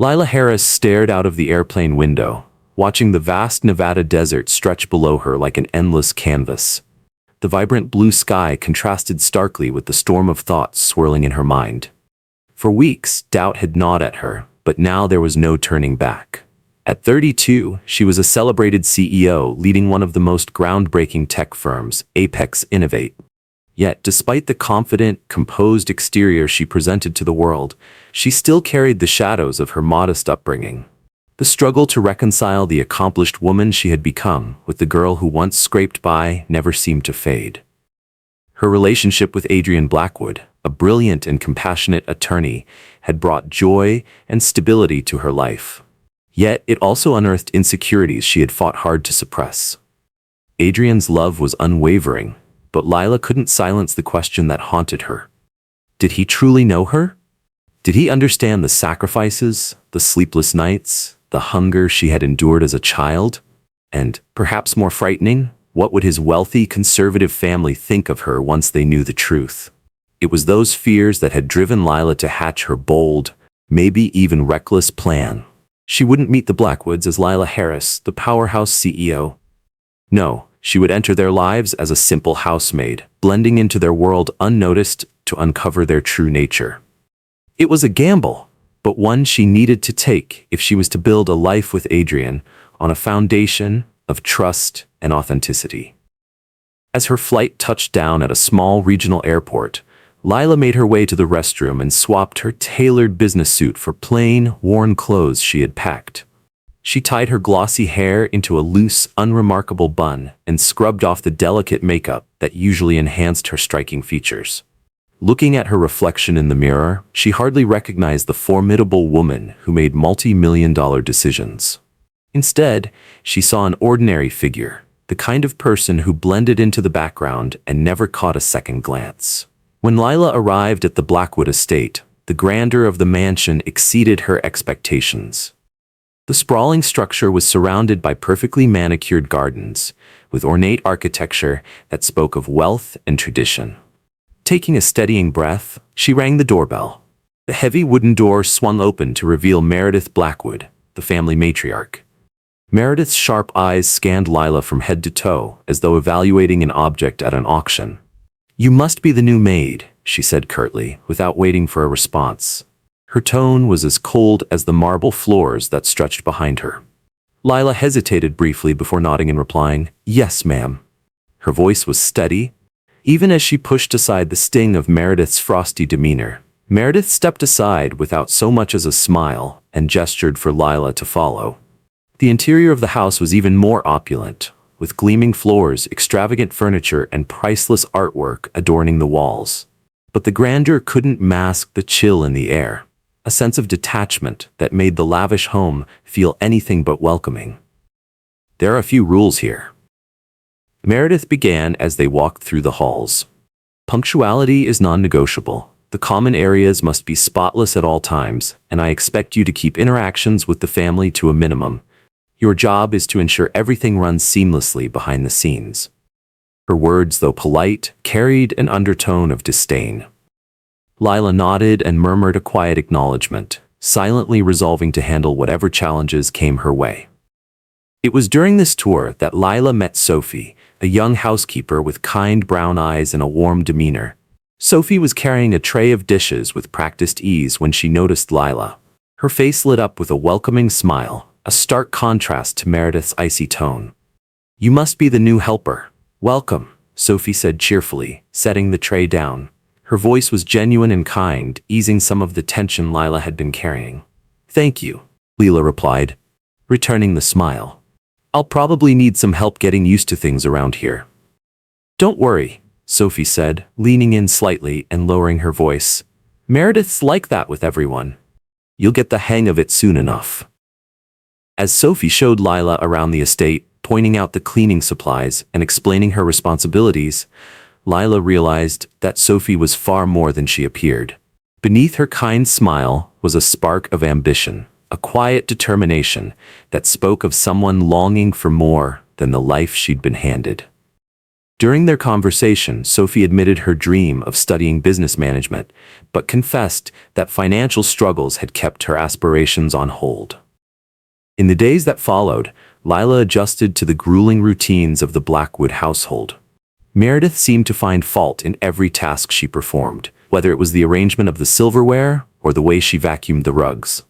Lila Harris stared out of the airplane window, watching the vast Nevada desert stretch below her like an endless canvas. The vibrant blue sky contrasted starkly with the storm of thoughts swirling in her mind. For weeks, doubt had gnawed at her, but now there was no turning back. At 32, she was a celebrated CEO leading one of the most groundbreaking tech firms, Apex Innovate. Yet, despite the confident, composed exterior she presented to the world, she still carried the shadows of her modest upbringing. The struggle to reconcile the accomplished woman she had become with the girl who once scraped by never seemed to fade. Her relationship with Adrian Blackwood, a brilliant and compassionate attorney, had brought joy and stability to her life. Yet it also unearthed insecurities she had fought hard to suppress. Adrian's love was unwavering, but Lila couldn't silence the question that haunted her. Did he truly know her? Did he understand the sacrifices, the sleepless nights, the hunger she had endured as a child? And, perhaps more frightening, what would his wealthy, conservative family think of her once they knew the truth? It was those fears that had driven Lila to hatch her bold, maybe even reckless plan. She wouldn't meet the Blackwoods as Lila Harris, the powerhouse CEO. No, she would enter their lives as a simple housemaid, blending into their world unnoticed to uncover their true nature. It was a gamble, but one she needed to take if she was to build a life with Adrian on a foundation of trust and authenticity. As her flight touched down at a small regional airport, Lila made her way to the restroom and swapped her tailored business suit for plain, worn clothes she had packed. She tied her glossy hair into a loose, unremarkable bun and scrubbed off the delicate makeup that usually enhanced her striking features. Looking at her reflection in the mirror, she hardly recognized the formidable woman who made multi-million-dollar decisions. Instead, she saw an ordinary figure, the kind of person who blended into the background and never caught a second glance. When Lila arrived at the Blackwood estate, the grandeur of the mansion exceeded her expectations. The sprawling structure was surrounded by perfectly manicured gardens, with ornate architecture that spoke of wealth and tradition. Taking a steadying breath, she rang the doorbell. The heavy wooden door swung open to reveal Meredith Blackwood, the family matriarch. Meredith's sharp eyes scanned Lila from head to toe, as though evaluating an object at an auction. "You must be the new maid," she said curtly, without waiting for a response. Her tone was as cold as the marble floors that stretched behind her. Lila hesitated briefly before nodding and replying, "Yes, ma'am." Her voice was steady. Even as she pushed aside the sting of Meredith's frosty demeanor, Meredith stepped aside without so much as a smile and gestured for Lila to follow. The interior of the house was even more opulent, with gleaming floors, extravagant furniture, and priceless artwork adorning the walls. But the grandeur couldn't mask the chill in the air, a sense of detachment that made the lavish home feel anything but welcoming. "There are a few rules here," Meredith began as they walked through the halls. "Punctuality is non-negotiable. The common areas must be spotless at all times, and I expect you to keep interactions with the family to a minimum. Your job is to ensure everything runs seamlessly behind the scenes." Her words, though polite, carried an undertone of disdain. Lila nodded and murmured a quiet acknowledgement, silently resolving to handle whatever challenges came her way. It was during this tour that Lila met Sophie, a young housekeeper with kind brown eyes and a warm demeanor. Sophie was carrying a tray of dishes with practiced ease when she noticed Lila. Her face lit up with a welcoming smile, a stark contrast to Meredith's icy tone. "You must be the new helper. Welcome," Sophie said cheerfully, setting the tray down. Her voice was genuine and kind, easing some of the tension Lila had been carrying. "Thank you," Lila replied, returning the smile. "I'll probably need some help getting used to things around here." "Don't worry," Sophie said, leaning in slightly and lowering her voice. "Meredith's like that with everyone. You'll get the hang of it soon enough." As Sophie showed Lila around the estate, pointing out the cleaning supplies and explaining her responsibilities, Lila realized that Sophie was far more than she appeared. Beneath her kind smile was a spark of ambition, a quiet determination that spoke of someone longing for more than the life she'd been handed. During their conversation, Sophie admitted her dream of studying business management, but confessed that financial struggles had kept her aspirations on hold. In the days that followed, Lila adjusted to the grueling routines of the Blackwood household. Meredith seemed to find fault in every task she performed, whether it was the arrangement of the silverware or the way she vacuumed the rugs.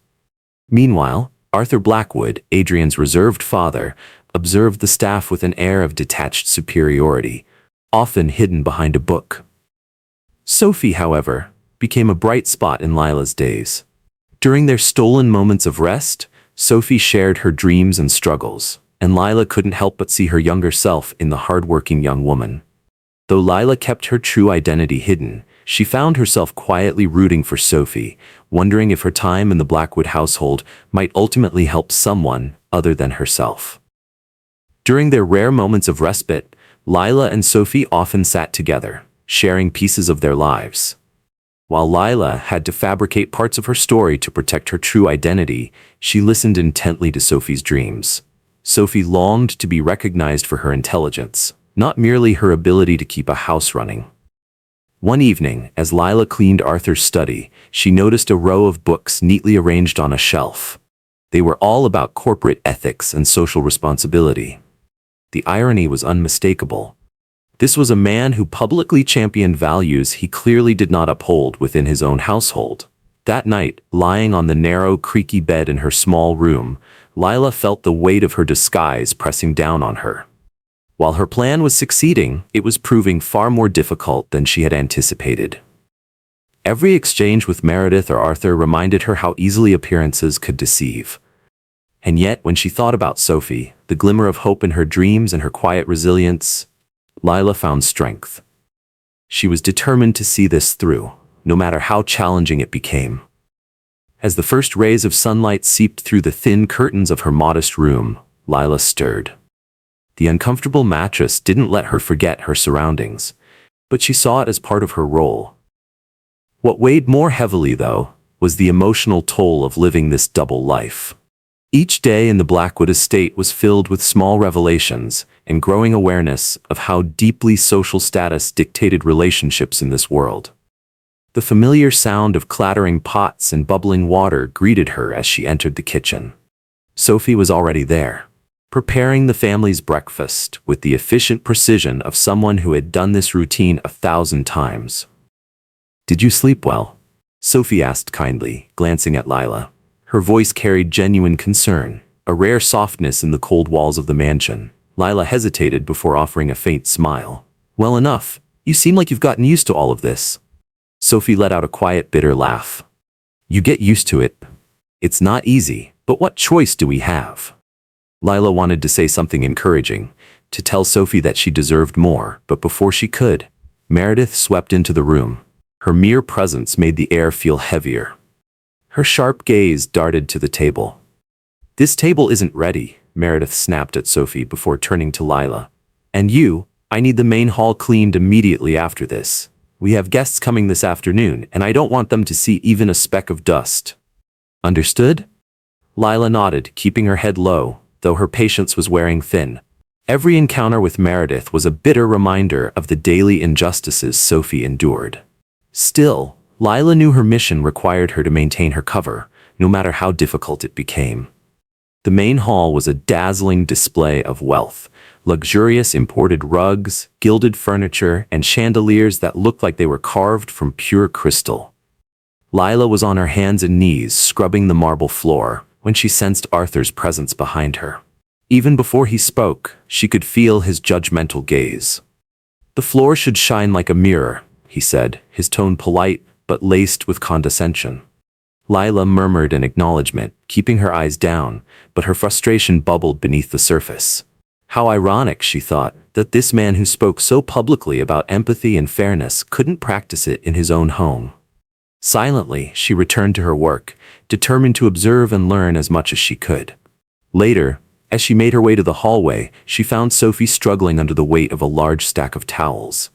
Meanwhile, Arthur Blackwood, Adrian's reserved father, observed the staff with an air of detached superiority, often hidden behind a book. Sophie, however, became a bright spot in Lila's days. During their stolen moments of rest, Sophie shared her dreams and struggles, and Lila couldn't help but see her younger self in the hardworking young woman. Though Lila kept her true identity hidden, she found herself quietly rooting for Sophie, wondering if her time in the Blackwood household might ultimately help someone other than herself. During their rare moments of respite, Lila and Sophie often sat together, sharing pieces of their lives. While Lila had to fabricate parts of her story to protect her true identity, she listened intently to Sophie's dreams. Sophie longed to be recognized for her intelligence, not merely her ability to keep a house running. One evening, as Lila cleaned Arthur's study, she noticed a row of books neatly arranged on a shelf. They were all about corporate ethics and social responsibility. The irony was unmistakable. This was a man who publicly championed values he clearly did not uphold within his own household. That night, lying on the narrow, creaky bed in her small room, Lila felt the weight of her disguise pressing down on her. While her plan was succeeding, it was proving far more difficult than she had anticipated. Every exchange with Meredith or Arthur reminded her how easily appearances could deceive. And yet, when she thought about Sophie, the glimmer of hope in her dreams and her quiet resilience, Lila found strength. She was determined to see this through, no matter how challenging it became. As the first rays of sunlight seeped through the thin curtains of her modest room, Lila stirred. The uncomfortable mattress didn't let her forget her surroundings, but she saw it as part of her role. What weighed more heavily, though, was the emotional toll of living this double life. Each day in the Blackwood estate was filled with small revelations and growing awareness of how deeply social status dictated relationships in this world. The familiar sound of clattering pots and bubbling water greeted her as she entered the kitchen. Sophie was already there, preparing the family's breakfast with the efficient precision of someone who had done this routine 1,000 times. "Did you sleep well?" Sophie asked kindly, glancing at Lila. Her voice carried genuine concern, a rare softness in the cold walls of the mansion. Lila hesitated before offering a faint smile. "Well enough. You seem like you've gotten used to all of this." Sophie let out a quiet, bitter laugh. "You get used to it. It's not easy, but what choice do we have?" Lila wanted to say something encouraging, to tell Sophie that she deserved more, but before she could, Meredith swept into the room. Her mere presence made the air feel heavier. Her sharp gaze darted to the table. "This table isn't ready," Meredith snapped at Sophie before turning to Lila. "And you, I need the main hall cleaned immediately after this. We have guests coming this afternoon, and I don't want them to see even a speck of dust." "Understood?" Lila nodded, keeping her head low, though her patience was wearing thin. Every encounter with Meredith was a bitter reminder of the daily injustices Sophie endured. Still, Lila knew her mission required her to maintain her cover, no matter how difficult it became. The main hall was a dazzling display of wealth, luxurious imported rugs, gilded furniture, and chandeliers that looked like they were carved from pure crystal. Lila was on her hands and knees scrubbing the marble floor when she sensed Arthur's presence behind her. Even before he spoke, she could feel his judgmental gaze. "The floor should shine like a mirror," he said, his tone polite but laced with condescension. Lila murmured an acknowledgement, keeping her eyes down, but her frustration bubbled beneath the surface. How ironic, she thought, that this man who spoke so publicly about empathy and fairness couldn't practice it in his own home. Silently, she returned to her work, determined to observe and learn as much as she could. Later, as she made her way to the hallway, she found Sophie struggling under the weight of a large stack of towels.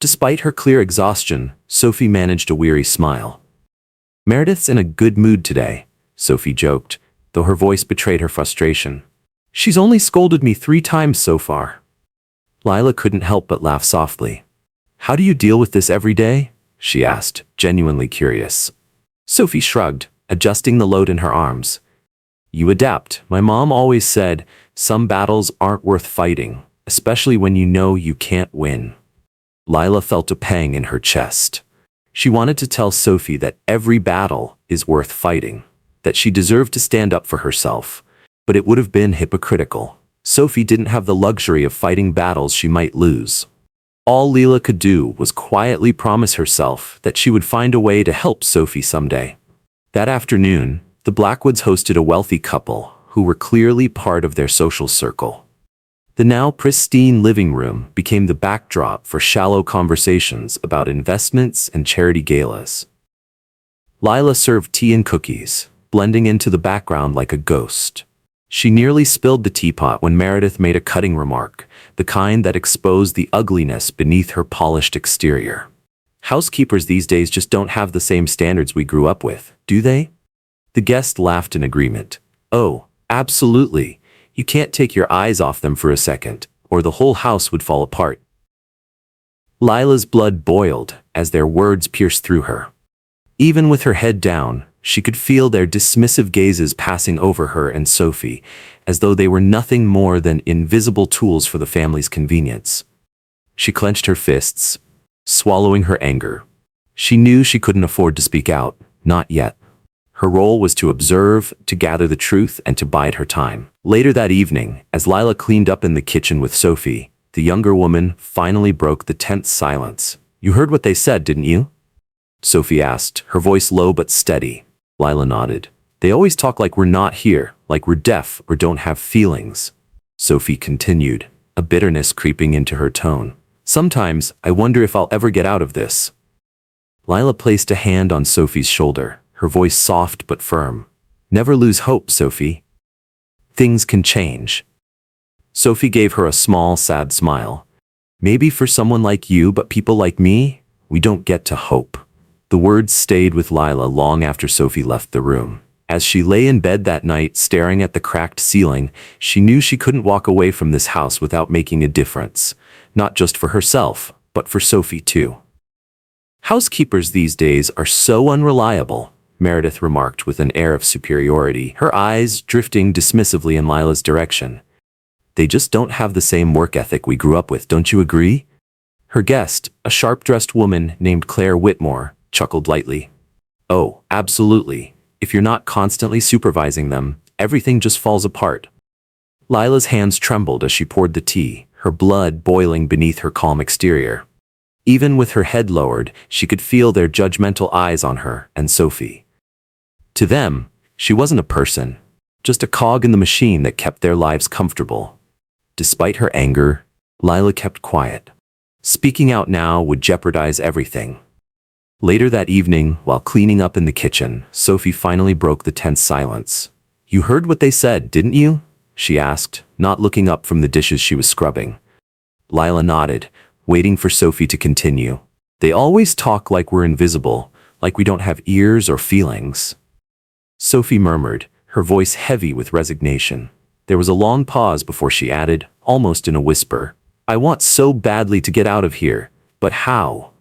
Despite her clear exhaustion, Sophie managed a weary smile. "Meredith's in a good mood today," Sophie joked, though her voice betrayed her frustration. "She's only scolded me 3 times so far." Lila couldn't help but laugh softly. "How do you deal with this every day?" she asked, genuinely curious. Sophie shrugged, adjusting the load in her arms. "You adapt. My mom always said, some battles aren't worth fighting, especially when you know you can't win." Lila felt a pang in her chest. She wanted to tell Sophie that every battle is worth fighting, that she deserved to stand up for herself, but it would have been hypocritical. Sophie didn't have the luxury of fighting battles she might lose. All Lila could do was quietly promise herself that she would find a way to help Sophie someday. That afternoon, the Blackwoods hosted a wealthy couple who were clearly part of their social circle. The now pristine living room became the backdrop for shallow conversations about investments and charity galas. Lila served tea and cookies, blending into the background like a ghost. She nearly spilled the teapot when Meredith made a cutting remark, the kind that exposed the ugliness beneath her polished exterior. "Housekeepers these days just don't have the same standards we grew up with, do they?" The guest laughed in agreement. "Oh, absolutely. You can't take your eyes off them for a second, or the whole house would fall apart." Lila's blood boiled as their words pierced through her. Even with her head down, she could feel their dismissive gazes passing over her and Sophie, as though they were nothing more than invisible tools for the family's convenience. She clenched her fists, swallowing her anger. She knew she couldn't afford to speak out, not yet. Her role was to observe, to gather the truth, and to bide her time. Later that evening, as Lila cleaned up in the kitchen with Sophie, the younger woman finally broke the tense silence. "You heard what they said, didn't you?" Sophie asked, her voice low but steady. Lila nodded. "They always talk like we're not here, like we're deaf or don't have feelings." Sophie continued, a bitterness creeping into her tone. "Sometimes I wonder if I'll ever get out of this." Lila placed a hand on Sophie's shoulder, her voice soft but firm. "Never lose hope, Sophie. Things can change." Sophie gave her a small, sad smile. "Maybe for someone like you, but people like me, we don't get to hope." The words stayed with Lila long after Sophie left the room. As she lay in bed that night, staring at the cracked ceiling, she knew she couldn't walk away from this house without making a difference. Not just for herself, but for Sophie too. "Housekeepers these days are so unreliable," Meredith remarked with an air of superiority, her eyes drifting dismissively in Lila's direction. "They just don't have the same work ethic we grew up with, don't you agree?" Her guest, a sharp-dressed woman named Claire Whitmore, chuckled lightly. "Oh, absolutely. If you're not constantly supervising them, everything just falls apart." Lila's hands trembled as she poured the tea, her blood boiling beneath her calm exterior. Even with her head lowered, she could feel their judgmental eyes on her and Sophie. To them, she wasn't a person, just a cog in the machine that kept their lives comfortable. Despite her anger, Lila kept quiet. Speaking out now would jeopardize everything. Later that evening, while cleaning up in the kitchen, Sophie finally broke the tense silence. "You heard what they said, didn't you?" she asked, not looking up from the dishes she was scrubbing. Lila nodded, waiting for Sophie to continue. "They always talk like we're invisible, like we don't have ears or feelings." Sophie murmured, her voice heavy with resignation. There was a long pause before she added, almost in a whisper, "I want so badly to get out of here, but how?"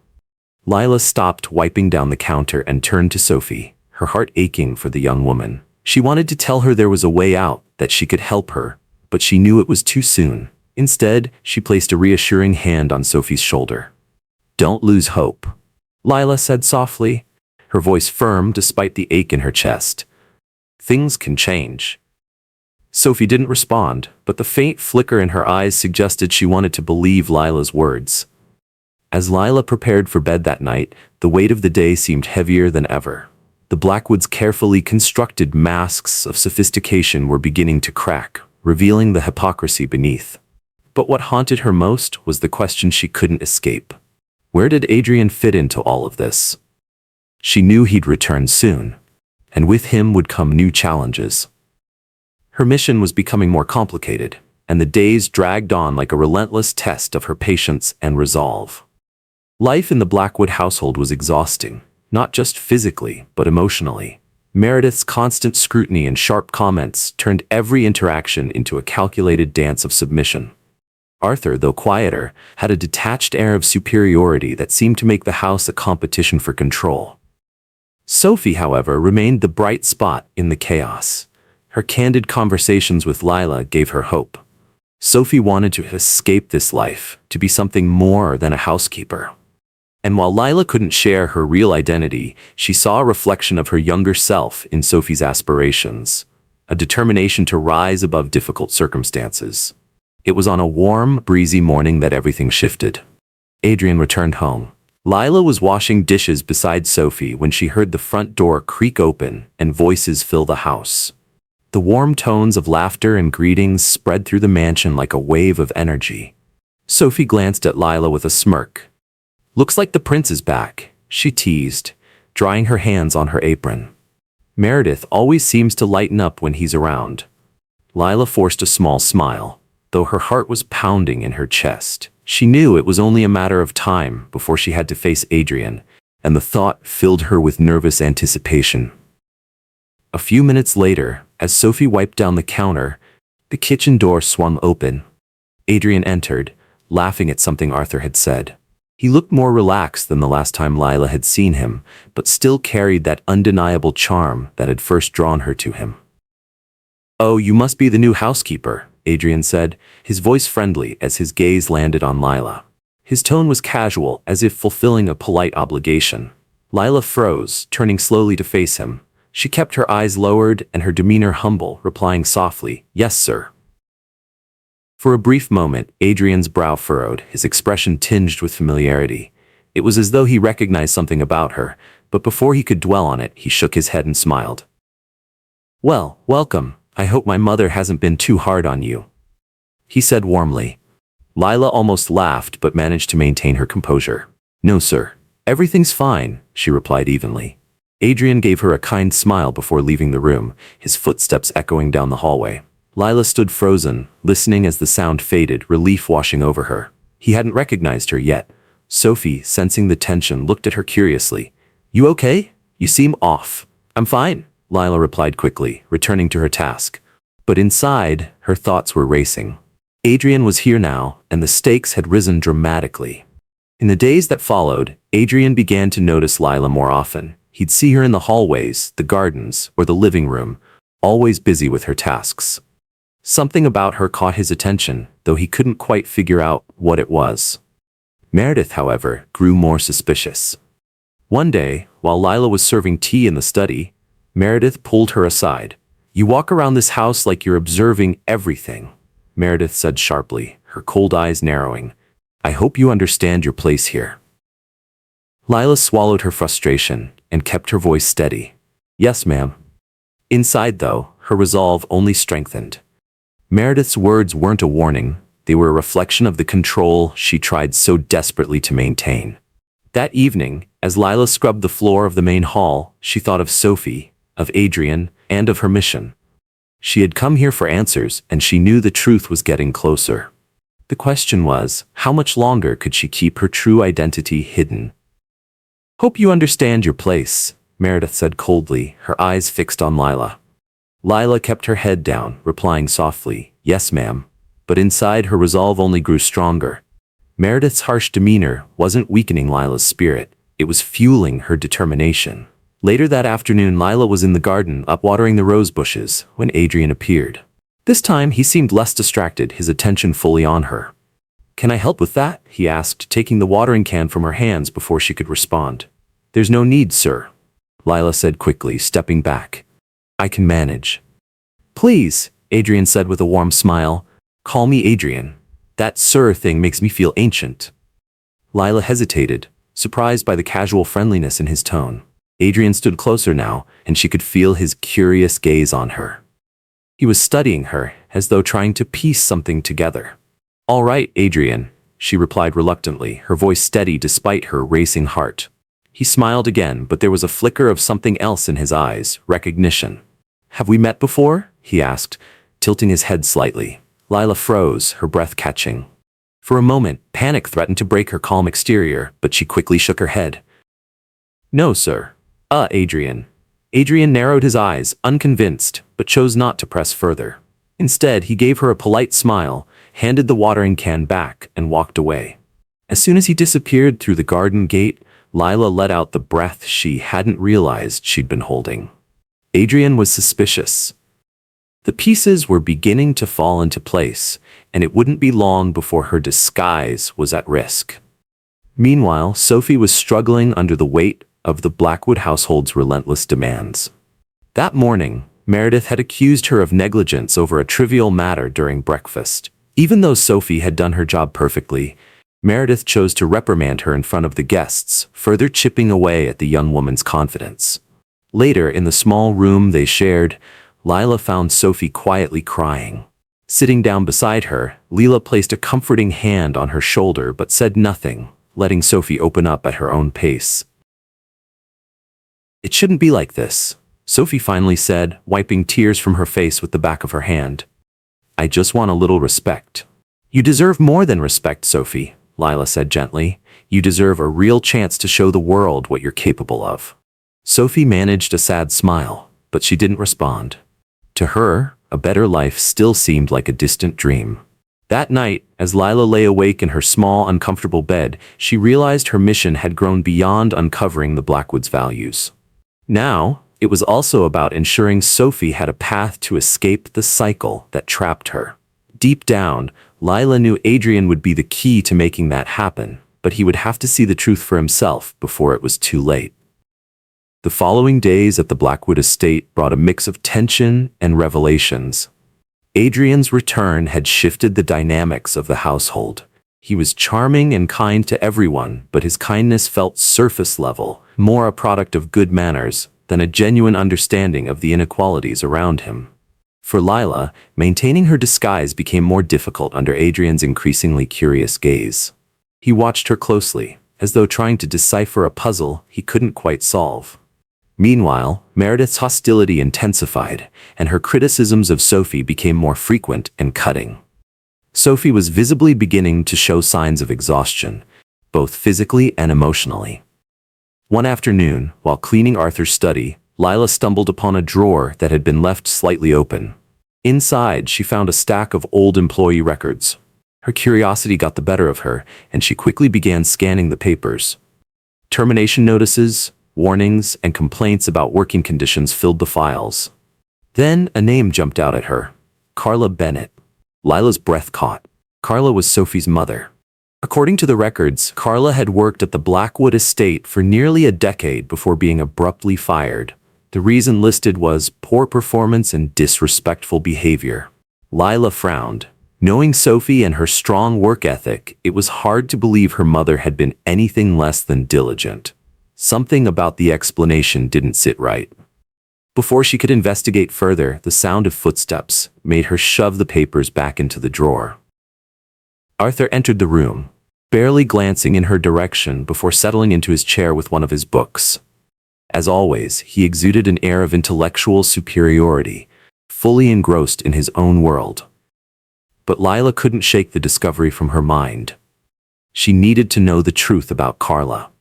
Lila stopped wiping down the counter and turned to Sophie, her heart aching for the young woman. She wanted to tell her there was a way out, that she could help her, but she knew it was too soon. Instead, she placed a reassuring hand on Sophie's shoulder. "Don't lose hope," Lila said softly, her voice firm despite the ache in her chest. "Things can change." Sophie didn't respond, but the faint flicker in her eyes suggested she wanted to believe Lila's words. As Lila prepared for bed that night, the weight of the day seemed heavier than ever. The Blackwoods' carefully constructed masks of sophistication were beginning to crack, revealing the hypocrisy beneath. But what haunted her most was the question she couldn't escape. Where did Adrian fit into all of this? She knew he'd return soon, and with him would come new challenges. Her mission was becoming more complicated, and the days dragged on like a relentless test of her patience and resolve. Life in the Blackwood household was exhausting, not just physically, but emotionally. Meredith's constant scrutiny and sharp comments turned every interaction into a calculated dance of submission. Arthur, though quieter, had a detached air of superiority that seemed to make the house a competition for control. Sophie, however, remained the bright spot in the chaos. Her candid conversations with Lila gave her hope. Sophie wanted to escape this life, to be something more than a housekeeper. And while Lila couldn't share her real identity, she saw a reflection of her younger self in Sophie's aspirations, a determination to rise above difficult circumstances. It was on a warm, breezy morning that everything shifted. Adrian returned home. Lila was washing dishes beside Sophie when she heard the front door creak open and voices fill the house. The warm tones of laughter and greetings spread through the mansion like a wave of energy. Sophie glanced at Lila with a smirk. "Looks like the prince is back," she teased, drying her hands on her apron. "Meredith always seems to lighten up when he's around." Lila forced a small smile, though her heart was pounding in her chest. She knew it was only a matter of time before she had to face Adrian, and the thought filled her with nervous anticipation. A few minutes later, as Sophie wiped down the counter, the kitchen door swung open. Adrian entered, laughing at something Arthur had said. He looked more relaxed than the last time Lila had seen him, but still carried that undeniable charm that had first drawn her to him. "Oh, you must be the new housekeeper," Adrian said, his voice friendly as his gaze landed on Lila. His tone was casual, as if fulfilling a polite obligation. Lila froze, turning slowly to face him. She kept her eyes lowered and her demeanor humble, replying softly, "Yes, sir." For a brief moment, Adrian's brow furrowed, his expression tinged with familiarity. It was as though he recognized something about her, but before he could dwell on it, he shook his head and smiled. "Well, welcome. I hope my mother hasn't been too hard on you," he said warmly. Lila almost laughed but managed to maintain her composure. "No, sir. Everything's fine," she replied evenly. Adrian gave her a kind smile before leaving the room, his footsteps echoing down the hallway. Lila stood frozen, listening as the sound faded, relief washing over her. He hadn't recognized her yet. Sophie, sensing the tension, looked at her curiously. "You okay? You seem off." "I'm fine," Lila replied quickly, returning to her task. But inside, her thoughts were racing. Adrian was here now, and the stakes had risen dramatically. In the days that followed, Adrian began to notice Lila more often. He'd see her in the hallways, the gardens, or the living room, always busy with her tasks. Something about her caught his attention, though he couldn't quite figure out what it was. Meredith, however, grew more suspicious. One day, while Lila was serving tea in the study, Meredith pulled her aside. "You walk around this house like you're observing everything," Meredith said sharply, her cold eyes narrowing. "I hope you understand your place here." Lila swallowed her frustration and kept her voice steady. "Yes, ma'am." Inside, though, her resolve only strengthened. Meredith's words weren't a warning, they were a reflection of the control she tried so desperately to maintain. That evening, as Lila scrubbed the floor of the main hall, she thought of Sophie, of Adrian, and of her mission. She had come here for answers, and she knew the truth was getting closer. The question was, how much longer could she keep her true identity hidden? "Hope you understand your place," Meredith said coldly, her eyes fixed on Lila. Lila kept her head down, replying softly, "Yes, ma'am." But inside, her resolve only grew stronger. Meredith's harsh demeanor wasn't weakening Lila's spirit, it was fueling her determination. Later that afternoon, Lila was in the garden, upwatering the rose bushes, when Adrian appeared. This time, he seemed less distracted, his attention fully on her. "Can I help with that?" he asked, taking the watering can from her hands before she could respond. "There's no need, sir," Lila said quickly, stepping back. "I can manage." "Please," Adrian said with a warm smile. "Call me Adrian. That sir thing makes me feel ancient." Lila hesitated, surprised by the casual friendliness in his tone. Adrian stood closer now, and she could feel his curious gaze on her. He was studying her, as though trying to piece something together. "All right, Adrian," she replied reluctantly, her voice steady despite her racing heart. He smiled again, but there was a flicker of something else in his eyes, recognition. "Have we met before?" he asked, tilting his head slightly. Lila froze, her breath catching. For a moment, panic threatened to break her calm exterior, but she quickly shook her head. "No, sir." Adrian." Adrian narrowed his eyes, unconvinced, but chose not to press further. Instead, he gave her a polite smile, handed the watering can back, and walked away. As soon as he disappeared through the garden gate, Lila let out the breath she hadn't realized she'd been holding. Adrian was suspicious. The pieces were beginning to fall into place, and it wouldn't be long before her disguise was at risk. Meanwhile, Sophie was struggling under the weight of the Blackwood household's relentless demands. That morning, Meredith had accused her of negligence over a trivial matter during breakfast. Even though Sophie had done her job perfectly, Meredith chose to reprimand her in front of the guests, further chipping away at the young woman's confidence. Later, in the small room they shared, Lila found Sophie quietly crying. Sitting down beside her, Lila placed a comforting hand on her shoulder but said nothing, letting Sophie open up at her own pace. "It shouldn't be like this," Sophie finally said, wiping tears from her face with the back of her hand. "I just want a little respect." "You deserve more than respect, Sophie," Lila said gently. "You deserve a real chance to show the world what you're capable of." Sophie managed a sad smile, but she didn't respond. To her, a better life still seemed like a distant dream. That night, as Lila lay awake in her small, uncomfortable bed, she realized her mission had grown beyond uncovering the Blackwoods' values. Now, it was also about ensuring Sophie had a path to escape the cycle that trapped her. Deep down, Lila knew Adrian would be the key to making that happen, but he would have to see the truth for himself before it was too late. The following days at the Blackwood estate brought a mix of tension and revelations. Adrian's return had shifted the dynamics of the household. He was charming and kind to everyone, but his kindness felt surface level, more a product of good manners than a genuine understanding of the inequalities around him. For Lila, maintaining her disguise became more difficult under Adrian's increasingly curious gaze. He watched her closely, as though trying to decipher a puzzle he couldn't quite solve. Meanwhile, Meredith's hostility intensified, and her criticisms of Sophie became more frequent and cutting. Sophie was visibly beginning to show signs of exhaustion, both physically and emotionally. One afternoon, while cleaning Arthur's study, Lila stumbled upon a drawer that had been left slightly open. Inside, she found a stack of old employee records. Her curiosity got the better of her, and she quickly began scanning the papers. Termination notices, warnings, and complaints about working conditions filled the files. Then a name jumped out at her: Carla Bennett. Lila's breath caught. Carla was Sophie's mother. According to the records, Carla had worked at the Blackwood estate for nearly a decade before being abruptly fired. The reason listed was poor performance and disrespectful behavior. Lila frowned. Knowing Sophie and her strong work ethic, it was hard to believe her mother had been anything less than diligent. Something about the explanation didn't sit right. Before she could investigate further, the sound of footsteps made her shove the papers back into the drawer. Arthur entered the room, barely glancing in her direction before settling into his chair with one of his books. As always, he exuded an air of intellectual superiority, fully engrossed in his own world. But Lila couldn't shake the discovery from her mind. She needed to know the truth about Carla.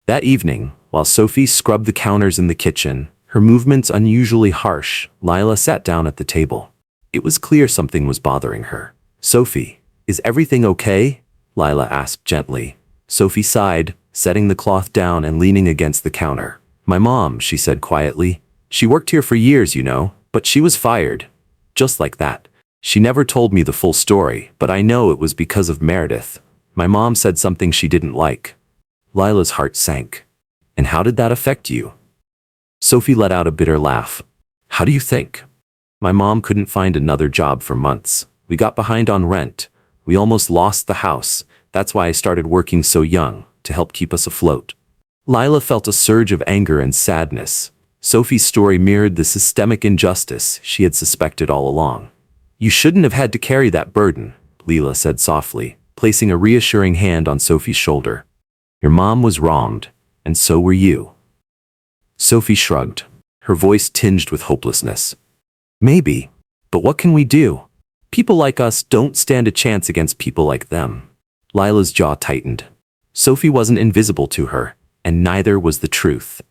That evening, while Sophie scrubbed the counters in the kitchen, her movements unusually harsh, Lila sat down at the table. It was clear something was bothering her. "Sophie, is everything okay?" Lila asked gently. Sophie sighed, setting the cloth down and leaning against the counter. "My mom," she said quietly. "She worked here for years, you know, but she was fired. Just like that. She never told me the full story, but I know it was because of Meredith. My mom said something she didn't like." Lila's heart sank. "And how did that affect you?" Sophie let out a bitter laugh. "How do you think? My mom couldn't find another job for months. We got behind on rent. We almost lost the house. That's why I started working so young, to help keep us afloat." Lila felt a surge of anger and sadness. Sophie's story mirrored the systemic injustice she had suspected all along. "You shouldn't have had to carry that burden," Lila said softly, placing a reassuring hand on Sophie's shoulder. "Your mom was wronged, and so were you." Sophie shrugged, her voice tinged with hopelessness. "Maybe, but what can we do? People like us don't stand a chance against people like them." Lila's jaw tightened. Sophie wasn't invisible to her, and neither was the truth.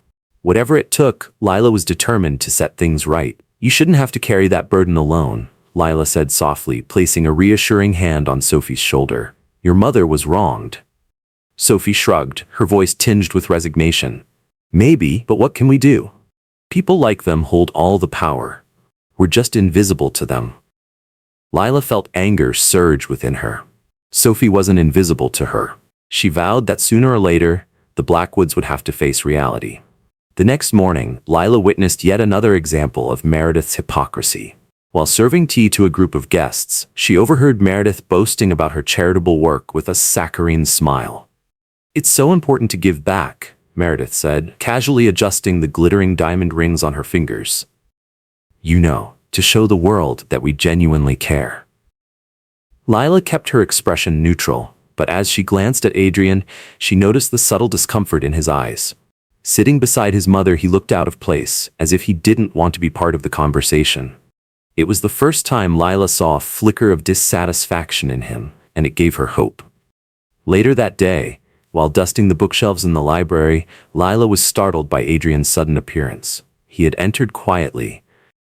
Whatever it took, Lila was determined to set things right. "You shouldn't have to carry that burden alone," Lila said softly, placing a reassuring hand on Sophie's shoulder. Your mother was wronged. Sophie shrugged, her voice tinged with resignation. Maybe, but what can we do? People like them hold all the power. We're just invisible to them. Lila felt anger surge within her. Sophie wasn't invisible to her. She vowed that sooner or later, the Blackwoods would have to face reality. The next morning, Lila witnessed yet another example of Meredith's hypocrisy. While serving tea to a group of guests, she overheard Meredith boasting about her charitable work with a saccharine smile. It's so important to give back, Meredith said, casually adjusting the glittering diamond rings on her fingers. You know, to show the world that we genuinely care. Lila kept her expression neutral, but as she glanced at Adrian, she noticed the subtle discomfort in his eyes. Sitting beside his mother, he looked out of place, as if he didn't want to be part of the conversation. It was the first time Lila saw a flicker of dissatisfaction in him, and it gave her hope. Later that day, while dusting the bookshelves in the library, Lila was startled by Adrian's sudden appearance. He had entered quietly,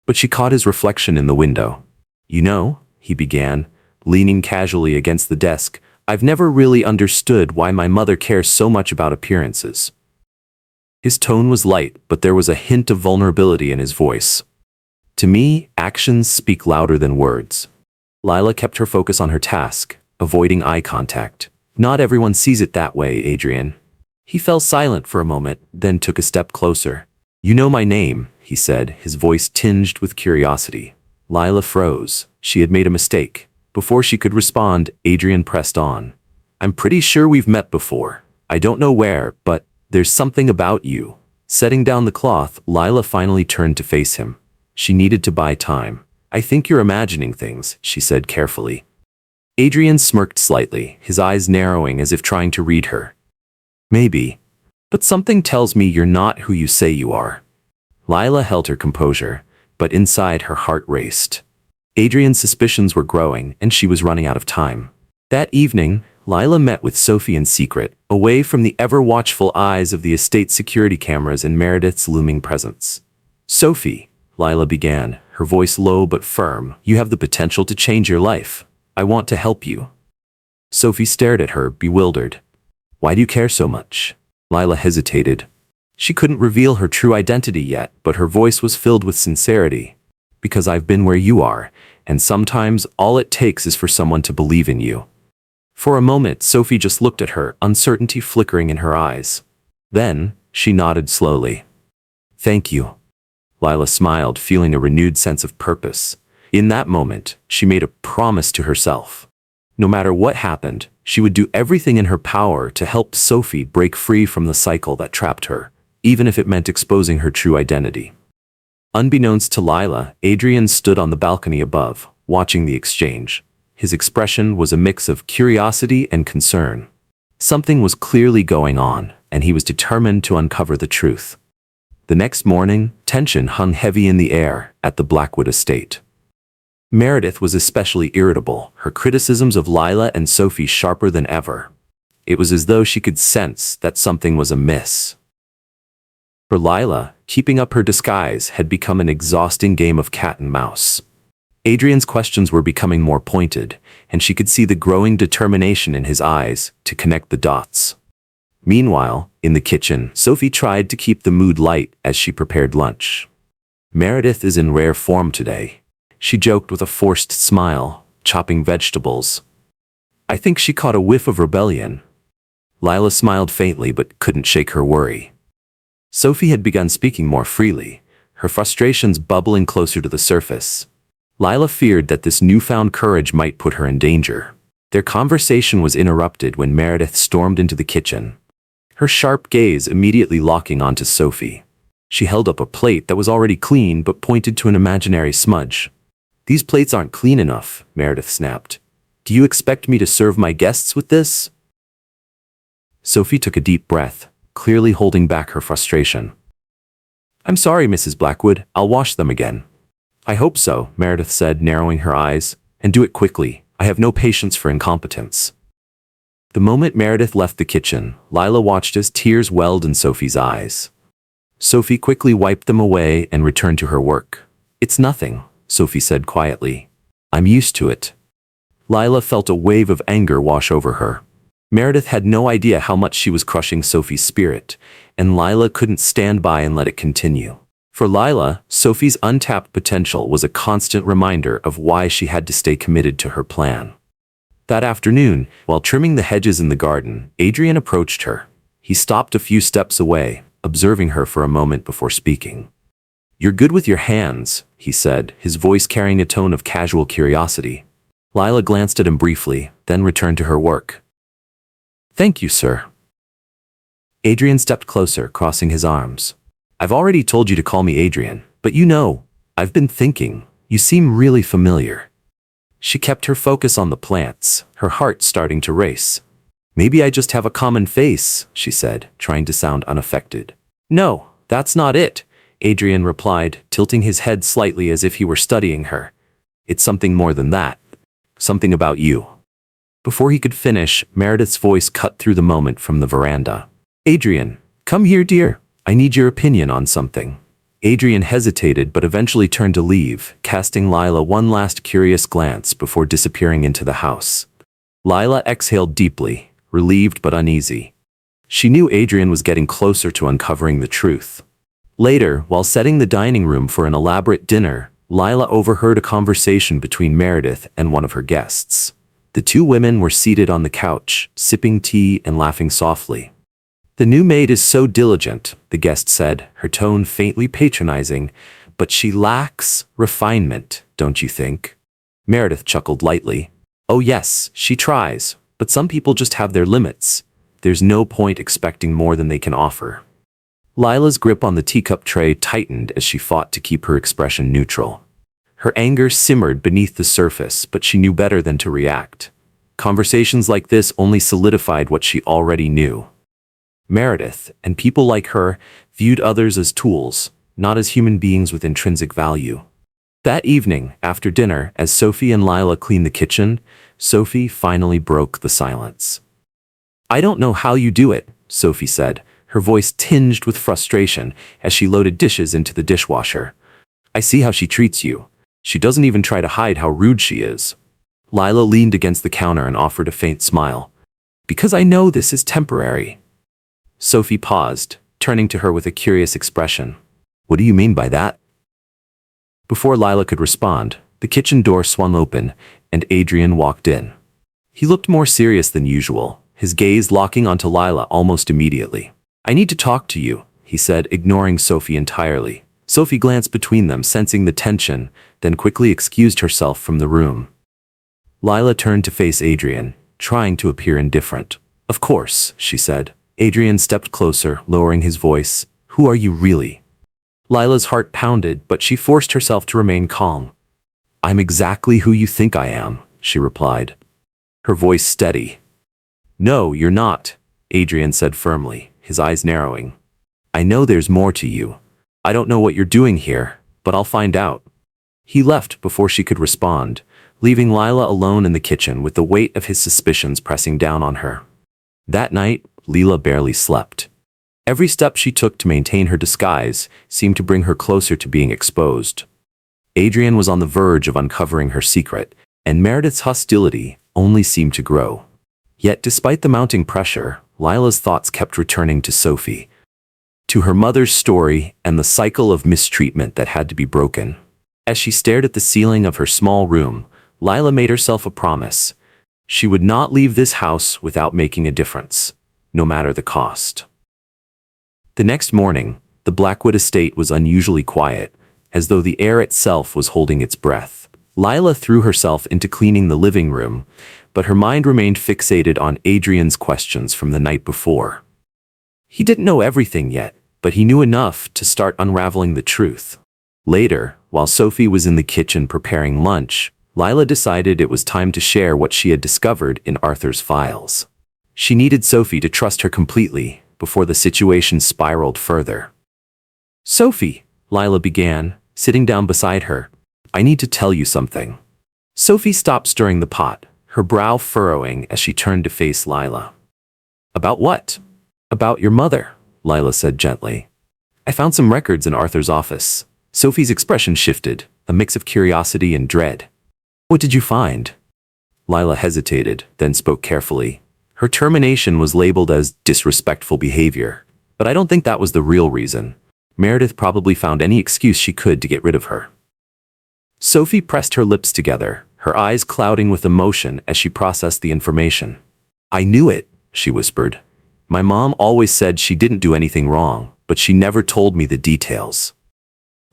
but she caught his reflection in the window. You know, he began, leaning casually against the desk, I've never really understood why my mother cares so much about appearances. His tone was light, but there was a hint of vulnerability in his voice. To me, actions speak louder than words. Lila kept her focus on her task, avoiding eye contact. Not everyone sees it that way, Adrian. He fell silent for a moment, then took a step closer. You know my name, he said, his voice tinged with curiosity. Lila froze. She had made a mistake. Before she could respond, Adrian pressed on. I'm pretty sure we've met before. I don't know where, but there's something about you. Setting down the cloth, Lila finally turned to face him. She needed to buy time. I think you're imagining things, she said carefully. Adrian smirked slightly, his eyes narrowing as if trying to read her. Maybe. But something tells me you're not who you say you are. Lila held her composure, but inside her heart raced. Adrian's suspicions were growing, and she was running out of time. That evening, Lila met with Sophie in secret, away from the ever-watchful eyes of the estate security cameras and Meredith's looming presence. Sophie, Lila began, her voice low but firm, you have the potential to change your life. I want to help you. Sophie stared at her, bewildered. Why do you care so much? Lila hesitated. She couldn't reveal her true identity yet, but her voice was filled with sincerity. Because I've been where you are, and sometimes all it takes is for someone to believe in you. For a moment, Sophie just looked at her, uncertainty flickering in her eyes. Then, she nodded slowly. Thank you. Lila smiled, feeling a renewed sense of purpose. In that moment, she made a promise to herself. No matter what happened, she would do everything in her power to help Sophie break free from the cycle that trapped her, even if it meant exposing her true identity. Unbeknownst to Lila, Adrian stood on the balcony above, watching the exchange. His expression was a mix of curiosity and concern. Something was clearly going on, and he was determined to uncover the truth. The next morning, tension hung heavy in the air at the Blackwood estate. Meredith was especially irritable, her criticisms of Lila and Sophie sharper than ever. It was as though she could sense that something was amiss. For Lila, keeping up her disguise had become an exhausting game of cat and mouse. Adrian's questions were becoming more pointed, and she could see the growing determination in his eyes to connect the dots. Meanwhile, in the kitchen, Sophie tried to keep the mood light as she prepared lunch. Meredith is in rare form today, she joked with a forced smile, chopping vegetables. I think she caught a whiff of rebellion. Lila smiled faintly but couldn't shake her worry. Sophie had begun speaking more freely, her frustrations bubbling closer to the surface. Lila feared that this newfound courage might put her in danger. Their conversation was interrupted when Meredith stormed into the kitchen, her sharp gaze immediately locking onto Sophie. She held up a plate that was already clean but pointed to an imaginary smudge. These plates aren't clean enough, Meredith snapped. Do you expect me to serve my guests with this? Sophie took a deep breath, clearly holding back her frustration. I'm sorry, Mrs. Blackwood, I'll wash them again. I hope so, Meredith said, narrowing her eyes, and do it quickly. I have no patience for incompetence. The moment Meredith left the kitchen, Lila watched as tears welled in Sophie's eyes. Sophie quickly wiped them away and returned to her work. It's nothing, Sophie said quietly. I'm used to it. Lila felt a wave of anger wash over her. Meredith had no idea how much she was crushing Sophie's spirit, and Lila couldn't stand by and let it continue. For Lila, Sophie's untapped potential was a constant reminder of why she had to stay committed to her plan. That afternoon, while trimming the hedges in the garden, Adrian approached her. He stopped a few steps away, observing her for a moment before speaking. "You're good with your hands," he said, his voice carrying a tone of casual curiosity. Lila glanced at him briefly, then returned to her work. "Thank you, sir." Adrian stepped closer, crossing his arms. "I've already told you to call me Adrian, but I've been thinking, you seem really familiar." She kept her focus on the plants, her heart starting to race. "Maybe I just have a common face," she said, trying to sound unaffected. "No, that's not it," Adrian replied, tilting his head slightly as if he were studying her. "It's something more than that. Something about you." Before he could finish, Meredith's voice cut through the moment from the veranda. "Adrian, come here, dear. I need your opinion on something." Adrian hesitated but eventually turned to leave, casting Lila one last curious glance before disappearing into the house. Lila exhaled deeply, relieved but uneasy. She knew Adrian was getting closer to uncovering the truth. Later, while setting the dining room for an elaborate dinner, Lila overheard a conversation between Meredith and one of her guests. The two women were seated on the couch, sipping tea and laughing softly. "The new maid is so diligent," the guest said, her tone faintly patronizing, "but she lacks refinement, don't you think?" Meredith chuckled lightly. "Oh yes, she tries, but some people just have their limits. There's no point expecting more than they can offer." Lila's grip on the teacup tray tightened as she fought to keep her expression neutral. Her anger simmered beneath the surface, but she knew better than to react. Conversations like this only solidified what she already knew. Meredith, and people like her, viewed others as tools, not as human beings with intrinsic value. That evening, after dinner, as Sophie and Lila cleaned the kitchen, Sophie finally broke the silence. "I don't know how you do it," Sophie said, her voice tinged with frustration as she loaded dishes into the dishwasher. "I see how she treats you. She doesn't even try to hide how rude she is." Lila leaned against the counter and offered a faint smile. "Because I know this is temporary." Sophie paused, turning to her with a curious expression. "What do you mean by that?" Before Lila could respond, the kitchen door swung open, and Adrian walked in. He looked more serious than usual, his gaze locking onto Lila almost immediately. "I need to talk to you," he said, ignoring Sophie entirely. Sophie glanced between them, sensing the tension, then quickly excused herself from the room. Lila turned to face Adrian, trying to appear indifferent. "Of course," she said. Adrian stepped closer, lowering his voice. "Who are you really?" Lila's heart pounded, but she forced herself to remain calm. "I'm exactly who you think I am," she replied, her voice steady. "No, you're not," Adrian said firmly, his eyes narrowing. "I know there's more to you. I don't know what you're doing here, but I'll find out." He left before she could respond, leaving Lila alone in the kitchen with the weight of his suspicions pressing down on her. That night, Lila barely slept. Every step she took to maintain her disguise seemed to bring her closer to being exposed. Adrian was on the verge of uncovering her secret, and Meredith's hostility only seemed to grow. Yet despite the mounting pressure, Lila's thoughts kept returning to Sophie, to her mother's story and the cycle of mistreatment that had to be broken. As she stared at the ceiling of her small room, Lila made herself a promise. She would not leave this house without making a difference, no matter the cost. The next morning, the Blackwood estate was unusually quiet, as though the air itself was holding its breath. Lila threw herself into cleaning the living room, but her mind remained fixated on Adrian's questions from the night before. He didn't know everything yet, but he knew enough to start unraveling the truth. Later, while Sophie was in the kitchen preparing lunch, Lila decided it was time to share what she had discovered in Arthur's files. She needed Sophie to trust her completely before the situation spiraled further. "Sophie," Lila began, sitting down beside her, "I need to tell you something." Sophie stopped stirring the pot, her brow furrowing as she turned to face Lila. "About what?" "About your mother," Lila said gently. "I found some records in Arthur's office." Sophie's expression shifted, a mix of curiosity and dread. What did you find? Lila hesitated, then spoke carefully. Her termination was labeled as disrespectful behavior, but I don't think that was the real reason. Meredith probably found any excuse she could to get rid of her. Sophie pressed her lips together, her eyes clouding with emotion as she processed the information. I knew it, she whispered. My mom always said she didn't do anything wrong, but she never told me the details.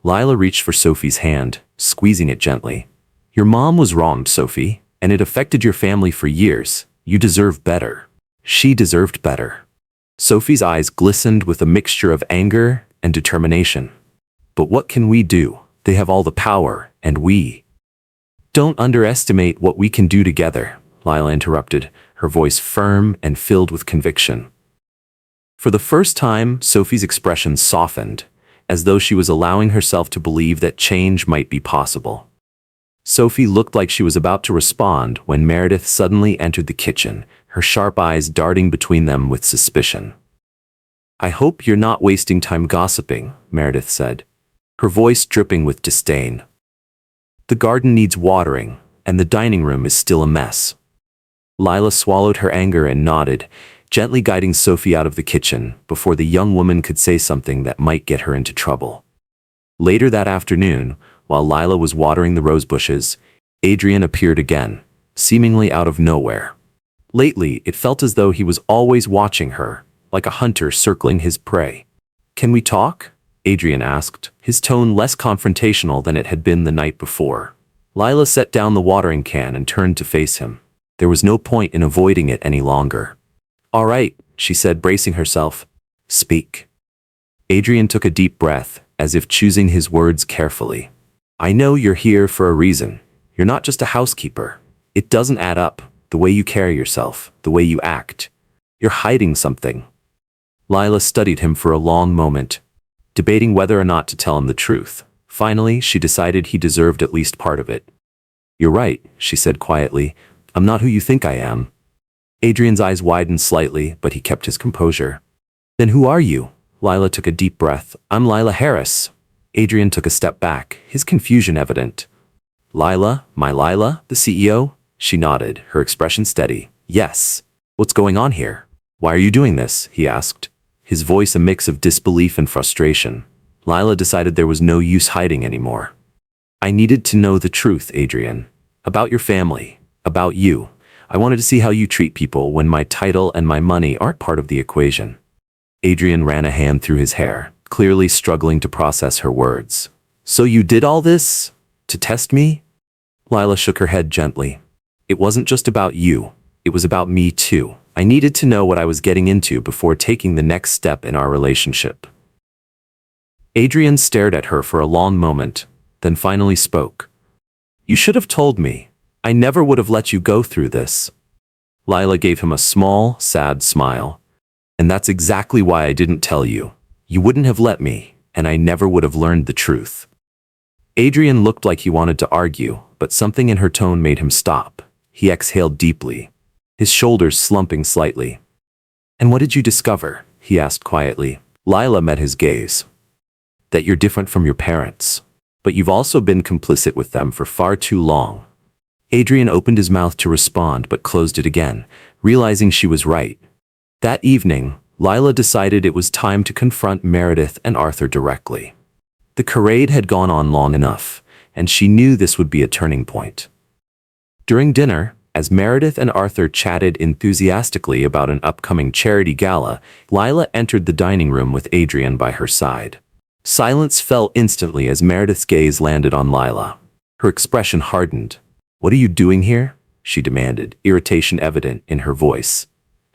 Lila reached for Sophie's hand, squeezing it gently. Your mom was wronged, Sophie, and it affected your family for years. You deserve better. She deserved better. Sophie's eyes glistened with a mixture of anger and determination. But what can we do? They have all the power, and we. Don't underestimate what we can do together, Lila interrupted, her voice firm and filled with conviction. For the first time, Sophie's expression softened, as though she was allowing herself to believe that change might be possible. Sophie looked like she was about to respond when Meredith suddenly entered the kitchen, her sharp eyes darting between them with suspicion. I hope you're not wasting time gossiping, Meredith said, her voice dripping with disdain. The garden needs watering, and the dining room is still a mess. Lila swallowed her anger and nodded, gently guiding Sophie out of the kitchen before the young woman could say something that might get her into trouble. Later that afternoon, while Lila was watering the rose bushes, Adrian appeared again, seemingly out of nowhere. Lately, it felt as though he was always watching her, like a hunter circling his prey. Can we talk? Adrian asked, his tone less confrontational than it had been the night before. Lila set down the watering can and turned to face him. There was no point in avoiding it any longer. All right, she said, bracing herself. Speak. Adrian took a deep breath, as if choosing his words carefully. I know you're here for a reason. You're not just a housekeeper. It doesn't add up, the way you carry yourself, the way you act. You're hiding something. Lila studied him for a long moment, debating whether or not to tell him the truth. Finally, she decided he deserved at least part of it. You're right, she said quietly. I'm not who you think I am. Adrian's eyes widened slightly, but he kept his composure. Then who are you? Lila took a deep breath. I'm Lila Harris. Adrian took a step back, his confusion evident. Lila, my Lila, the CEO? She nodded, her expression steady. Yes. What's going on here? Why are you doing this? He asked, his voice a mix of disbelief and frustration. Lila decided there was no use hiding anymore. I needed to know the truth, Adrian. About your family. About you. I wanted to see how you treat people when my title and my money aren't part of the equation. Adrian ran a hand through his hair, clearly struggling to process her words. So you did all this? To test me? Lila shook her head gently. It wasn't just about you. It was about me too. I needed to know what I was getting into before taking the next step in our relationship. Adrian stared at her for a long moment, then finally spoke. You should have told me. I never would have let you go through this. Lila gave him a small, sad smile. And that's exactly why I didn't tell you. You wouldn't have let me, and I never would have learned the truth. Adrian looked like he wanted to argue, but something in her tone made him stop. He exhaled deeply, his shoulders slumping slightly. And what did you discover? He asked quietly. Lila met his gaze. That you're different from your parents, but you've also been complicit with them for far too long. Adrian opened his mouth to respond but closed it again, realizing she was right. That evening, Lila decided it was time to confront Meredith and Arthur directly. The charade had gone on long enough, and she knew this would be a turning point. During dinner, as Meredith and Arthur chatted enthusiastically about an upcoming charity gala, Lila entered the dining room with Adrian by her side. Silence fell instantly as Meredith's gaze landed on Lila. Her expression hardened. What are you doing here? She demanded, irritation evident in her voice.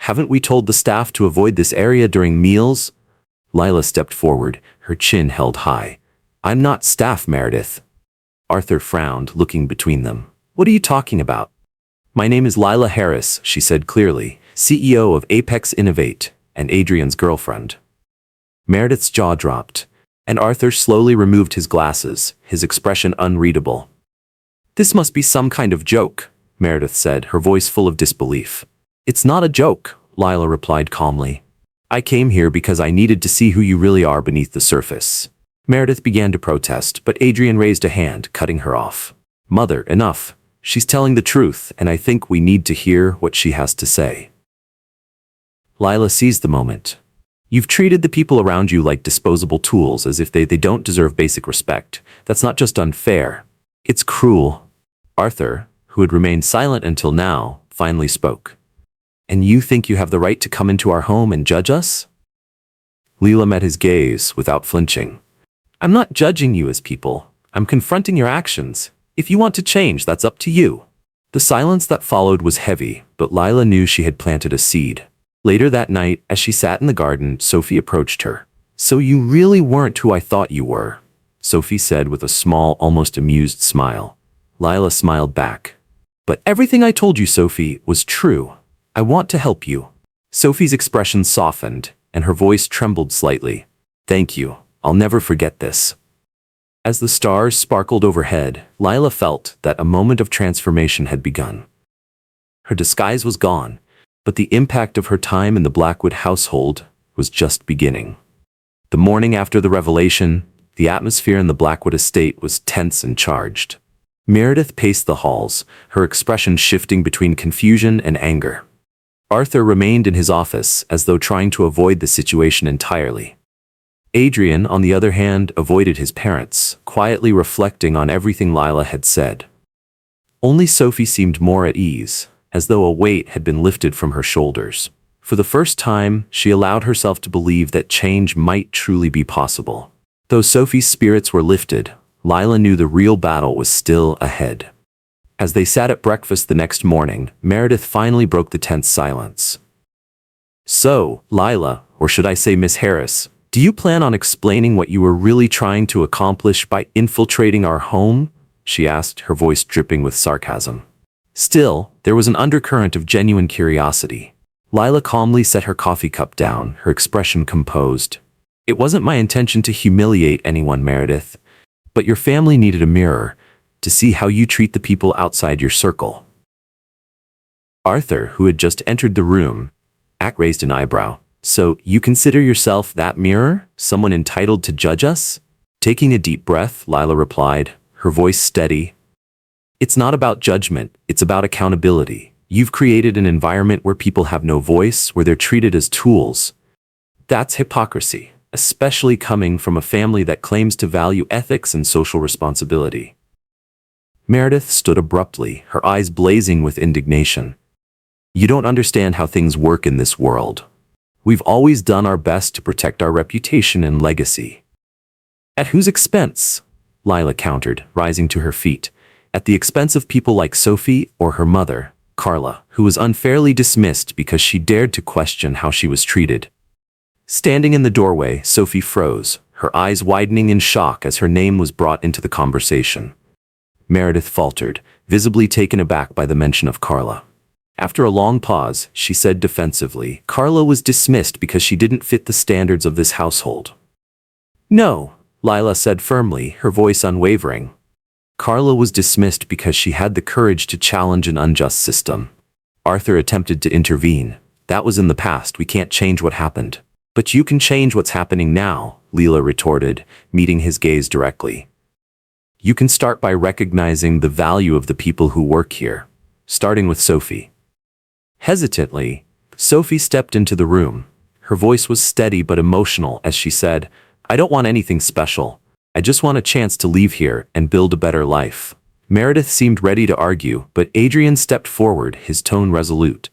Haven't we told the staff to avoid this area during meals? Lila stepped forward, her chin held high. I'm not staff, Meredith. Arthur frowned, looking between them. What are you talking about? My name is Lila Harris, she said clearly, CEO of Apex Innovate, and Adrian's girlfriend. Meredith's jaw dropped, and Arthur slowly removed his glasses, his expression unreadable. This must be some kind of joke, Meredith said, her voice full of disbelief. It's not a joke, Lila replied calmly. I came here because I needed to see who you really are beneath the surface. Meredith began to protest, but Adrian raised a hand, cutting her off. Mother, enough. She's telling the truth, and I think we need to hear what she has to say. Lila seized the moment. You've treated the people around you like disposable tools, as if they don't deserve basic respect. That's not just unfair. It's cruel. Arthur, who had remained silent until now, finally spoke. And you think you have the right to come into our home and judge us? Lila met his gaze without flinching. I'm not judging you as people. I'm confronting your actions. If you want to change, that's up to you. The silence that followed was heavy, but Lila knew she had planted a seed. Later that night, as she sat in the garden, Sophie approached her. So you really weren't who I thought you were, Sophie said with a small, almost amused smile. Lila smiled back. But everything I told you, Sophie, was true. I want to help you. Sophie's expression softened, and her voice trembled slightly. Thank you. I'll never forget this. As the stars sparkled overhead, Lila felt that a moment of transformation had begun. Her disguise was gone, but the impact of her time in the Blackwood household was just beginning. The morning after the revelation, the atmosphere in the Blackwood estate was tense and charged. Meredith paced the halls, her expression shifting between confusion and anger. Arthur remained in his office as though trying to avoid the situation entirely. Adrian, on the other hand, avoided his parents, quietly reflecting on everything Lila had said. Only Sophie seemed more at ease, as though a weight had been lifted from her shoulders. For the first time, she allowed herself to believe that change might truly be possible. Though Sophie's spirits were lifted, Lila knew the real battle was still ahead. As they sat at breakfast the next morning, Meredith finally broke the tense silence. So, Lila, or should I say Miss Harris, do you plan on explaining what you were really trying to accomplish by infiltrating our home? She asked, her voice dripping with sarcasm. Still, there was an undercurrent of genuine curiosity. Lila calmly set her coffee cup down, her expression composed. It wasn't my intention to humiliate anyone, Meredith, but your family needed a mirror to see how you treat the people outside your circle. Arthur, who had just entered the room, raised an eyebrow. So, you consider yourself that mirror? Someone entitled to judge us? Taking a deep breath, Lila replied, her voice steady. It's not about judgment, it's about accountability. You've created an environment where people have no voice, where they're treated as tools. That's hypocrisy, especially coming from a family that claims to value ethics and social responsibility. Meredith stood abruptly, her eyes blazing with indignation. You don't understand how things work in this world. We've always done our best to protect our reputation and legacy. At whose expense? Lila countered, rising to her feet. At the expense of people like Sophie or her mother, Carla, who was unfairly dismissed because she dared to question how she was treated. Standing in the doorway, Sophie froze, her eyes widening in shock as her name was brought into the conversation. Meredith faltered, visibly taken aback by the mention of Carla. After a long pause, she said defensively, Carla was dismissed because she didn't fit the standards of this household. No, Lila said firmly, her voice unwavering. Carla was dismissed because she had the courage to challenge an unjust system. Arthur attempted to intervene. That was in the past, we can't change what happened. But you can change what's happening now, Lila retorted, meeting his gaze directly. You can start by recognizing the value of the people who work here, starting with Sophie. Hesitantly, Sophie stepped into the room. Her voice was steady but emotional as she said, I don't want anything special. I just want a chance to leave here and build a better life. Meredith seemed ready to argue, but Adrian stepped forward, his tone resolute.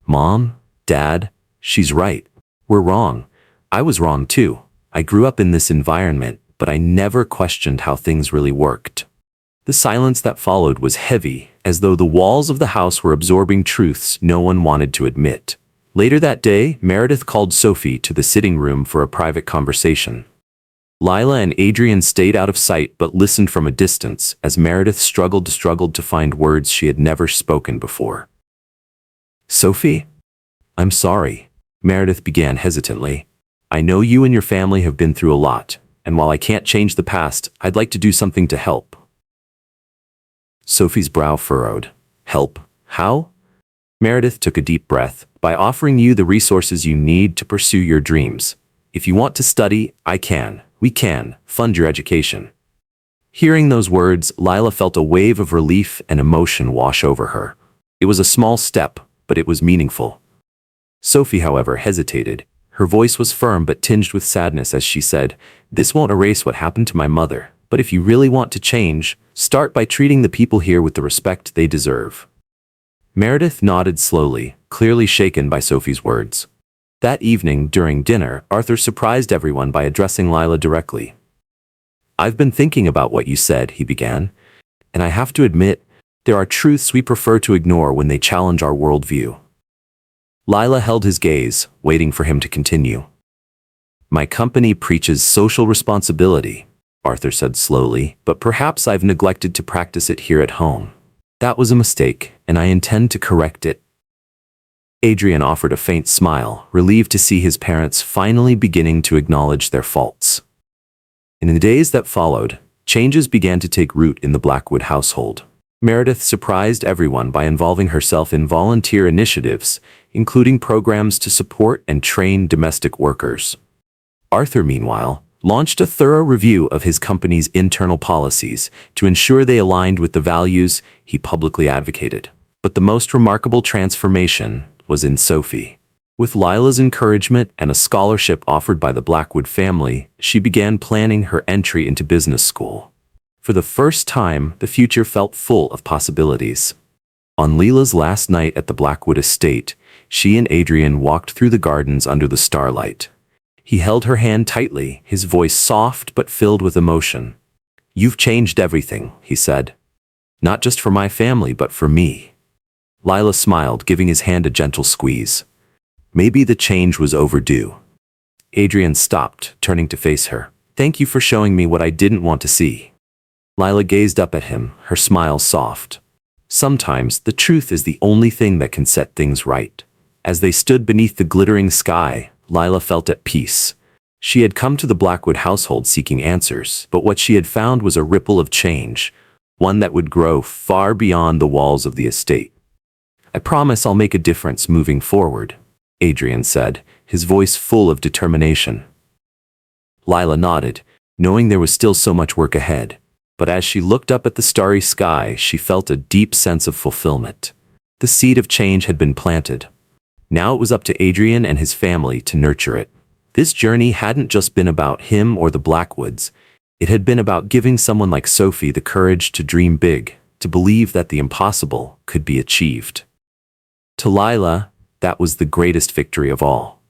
Mom, Dad, she's right. We're wrong. I was wrong too. I grew up in this environment, but I never questioned how things really worked. The silence that followed was heavy, as though the walls of the house were absorbing truths no one wanted to admit. Later that day, Meredith called Sophie to the sitting room for a private conversation. Lila and Adrian stayed out of sight but listened from a distance as Meredith struggled to find words she had never spoken before. Sophie? I'm sorry, Meredith began hesitantly. I know you and your family have been through a lot, and while I can't change the past, I'd like to do something to help. Sophie's brow furrowed. Help? How? Meredith took a deep breath. By offering you the resources you need to pursue your dreams. If you want to study, we can fund your education. Hearing those words, Lila felt a wave of relief and emotion wash over her. It was a small step, but it was meaningful. Sophie, however, hesitated. Her voice was firm but tinged with sadness as she said, "This won't erase what happened to my mother, but if you really want to change, start by treating the people here with the respect they deserve." Meredith nodded slowly, clearly shaken by Sophie's words. That evening, during dinner, Arthur surprised everyone by addressing Lila directly. "I've been thinking about what you said," he began, "and I have to admit, there are truths we prefer to ignore when they challenge our worldview." Lila held his gaze, waiting for him to continue. "My company preaches social responsibility," Arthur said slowly, "but perhaps I've neglected to practice it here at home. That was a mistake, and I intend to correct it." Adrian offered a faint smile, relieved to see his parents finally beginning to acknowledge their faults. In the days that followed, changes began to take root in the Blackwood household. Meredith surprised everyone by involving herself in volunteer initiatives, including programs to support and train domestic workers. Arthur, meanwhile, launched a thorough review of his company's internal policies to ensure they aligned with the values he publicly advocated. But the most remarkable transformation was in Sophie. With Lila's encouragement and a scholarship offered by the Blackwood family, she began planning her entry into business school. For the first time, the future felt full of possibilities. On Lila's last night at the Blackwood estate, she and Adrian walked through the gardens under the starlight. He held her hand tightly, his voice soft but filled with emotion. "You've changed everything," he said. "Not just for my family, but for me." Lila smiled, giving his hand a gentle squeeze. Maybe the change was overdue. Adrian stopped, turning to face her. "Thank you for showing me what I didn't want to see." Lila gazed up at him, her smile soft. Sometimes the truth is the only thing that can set things right. As they stood beneath the glittering sky, Lila felt at peace. She had come to the Blackwood household seeking answers, but what she had found was a ripple of change, one that would grow far beyond the walls of the estate. "I promise I'll make a difference moving forward," Adrian said, his voice full of determination. Lila nodded, knowing there was still so much work ahead. But as she looked up at the starry sky, she felt a deep sense of fulfillment. The seed of change had been planted. Now it was up to Adrian and his family to nurture it. This journey hadn't just been about him or the Blackwoods. It had been about giving someone like Sophie the courage to dream big, to believe that the impossible could be achieved. To Lila, that was the greatest victory of all.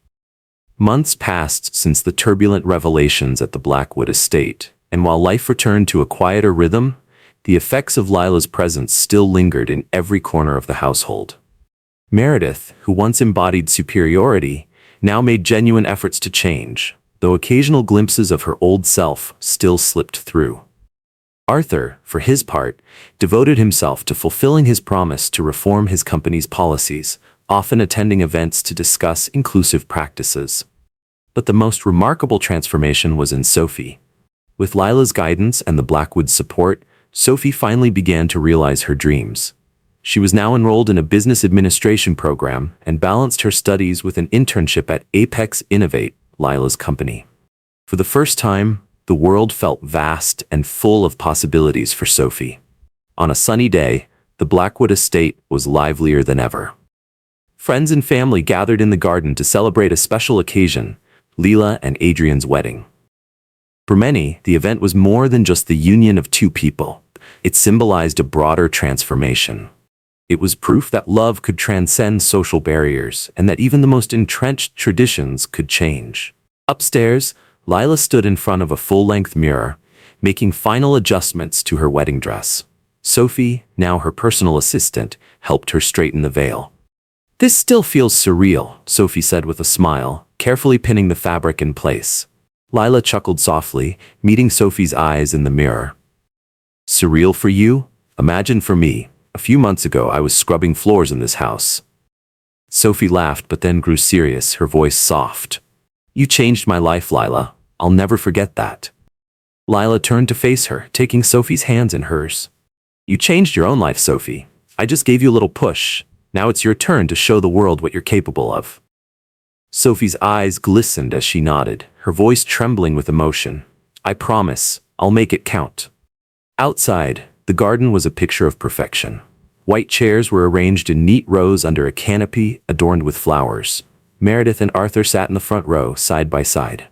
Months passed since the turbulent revelations at the Blackwood estate, and while life returned to a quieter rhythm, the effects of Lila's presence still lingered in every corner of the household. Meredith, who once embodied superiority, now made genuine efforts to change, though occasional glimpses of her old self still slipped through. Arthur, for his part, devoted himself to fulfilling his promise to reform his company's policies, often attending events to discuss inclusive practices. But the most remarkable transformation was in Sophie. With Lila's guidance and the Blackwood's support, Sophie finally began to realize her dreams. She was now enrolled in a business administration program and balanced her studies with an internship at Apex Innovate, Lila's company. For the first time, the world felt vast and full of possibilities for Sophie. On a sunny day, the Blackwood estate was livelier than ever. Friends and family gathered in the garden to celebrate a special occasion, Lila and Adrian's wedding. For many, the event was more than just the union of two people. It symbolized a broader transformation. It was proof that love could transcend social barriers and that even the most entrenched traditions could change. Upstairs, Lila stood in front of a full-length mirror, making final adjustments to her wedding dress. Sophie, now her personal assistant, helped her straighten the veil. "This still feels surreal," Sophie said with a smile, carefully pinning the fabric in place. Lila chuckled softly, meeting Sophie's eyes in the mirror. "Surreal for you? Imagine for me. A few months ago I was scrubbing floors in this house." Sophie laughed but then grew serious, her voice soft. "You changed my life, Lila. I'll never forget that." Lila turned to face her, taking Sophie's hands in hers. "You changed your own life, Sophie. I just gave you a little push. Now it's your turn to show the world what you're capable of." Sophie's eyes glistened as she nodded, her voice trembling with emotion. "I promise, I'll make it count." Outside, the garden was a picture of perfection. White chairs were arranged in neat rows under a canopy adorned with flowers. Meredith and Arthur sat in the front row, side by side.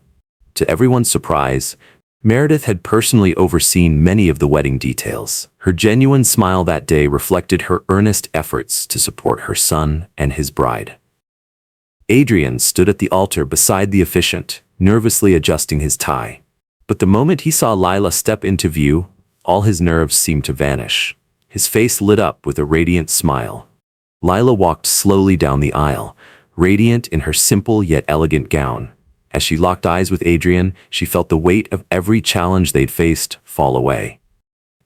To everyone's surprise, Meredith had personally overseen many of the wedding details. Her genuine smile that day reflected her earnest efforts to support her son and his bride. Adrian stood at the altar beside the officiant, nervously adjusting his tie. But the moment he saw Lila step into view, all his nerves seemed to vanish. His face lit up with a radiant smile. Lila walked slowly down the aisle, radiant in her simple yet elegant gown. As she locked eyes with Adrian, she felt the weight of every challenge they'd faced fall away.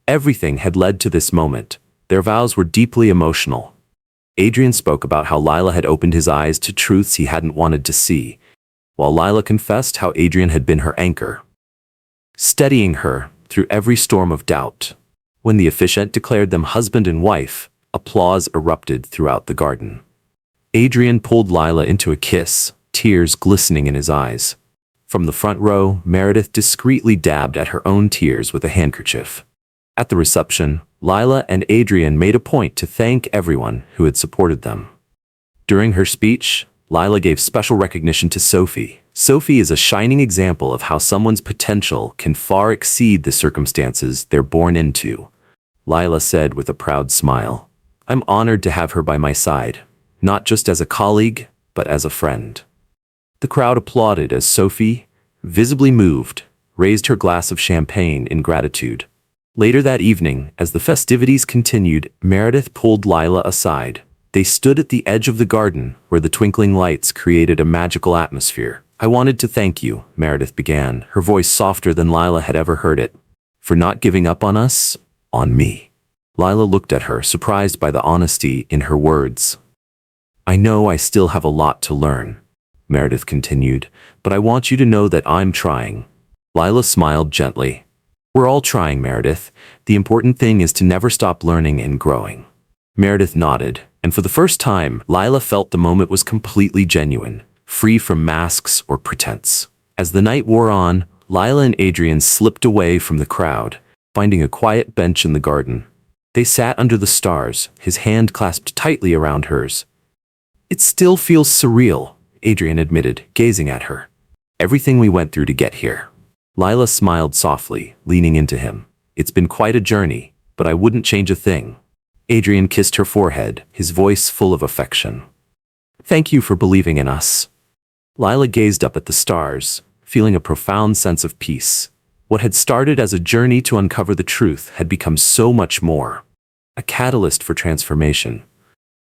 Everything had led to this moment. Their vows were deeply emotional. Adrian spoke about how Lila had opened his eyes to truths he hadn't wanted to see, while Lila confessed how Adrian had been her anchor, steadying her through every storm of doubt. When the officiant declared them husband and wife, applause erupted throughout the garden. Adrian pulled Lila into a kiss, tears glistening in his eyes. From the front row, Meredith discreetly dabbed at her own tears with a handkerchief. At the reception, Lila and Adrian made a point to thank everyone who had supported them. During her speech, Lila gave special recognition to Sophie. Sophie is a shining example of how someone's potential can far exceed the circumstances they're born into. Lila said with a proud smile, "I'm honored to have her by my side, not just as a colleague, but as a friend." The crowd applauded as Sophie, visibly moved, raised her glass of champagne in gratitude. Later that evening, as the festivities continued, Meredith pulled Lila aside. They stood at the edge of the garden, where the twinkling lights created a magical atmosphere. "I wanted to thank you," Meredith began, her voice softer than Lila had ever heard it, "for not giving up on us, on me." Lila looked at her, surprised by the honesty in her words. "I know I still have a lot to learn," Meredith continued, "but I want you to know that I'm trying." Lila smiled gently. "We're all trying, Meredith. The important thing is to never stop learning and growing." Meredith nodded, and for the first time, Lila felt the moment was completely genuine, free from masks or pretense. As the night wore on, Lila and Adrian slipped away from the crowd, finding a quiet bench in the garden. They sat under the stars, his hand clasped tightly around hers. "It still feels surreal," Adrian admitted, gazing at her. "Everything we went through to get here." Lila smiled softly, leaning into him. "It's been quite a journey, but I wouldn't change a thing." Adrian kissed her forehead, his voice full of affection. "Thank you for believing in us." Lila gazed up at the stars, feeling a profound sense of peace. What had started as a journey to uncover the truth had become so much more. A catalyst for transformation.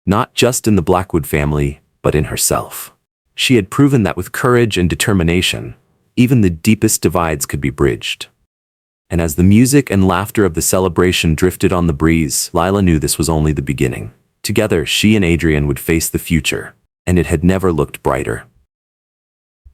Not just in the Blackwood family, but in herself. She had proven that with courage and determination, even the deepest divides could be bridged. And as the music and laughter of the celebration drifted on the breeze, Lila knew this was only the beginning. Together, she and Adrian would face the future, and it had never looked brighter.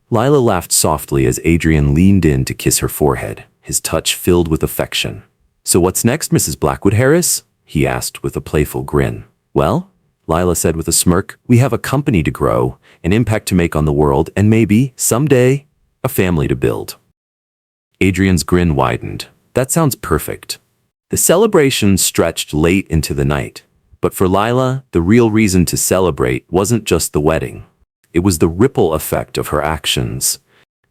Lila laughed softly as Adrian leaned in to kiss her forehead, his touch filled with affection. "So what's next, Mrs. Blackwood Harris?" he asked with a playful grin. "Well," Lila said with a smirk, "we have a company to grow, an impact to make on the world, and maybe, someday, a family to build." Adrian's grin widened. "That sounds perfect." The celebration stretched late into the night. But for Lila, the real reason to celebrate wasn't just the wedding. It was the ripple effect of her actions,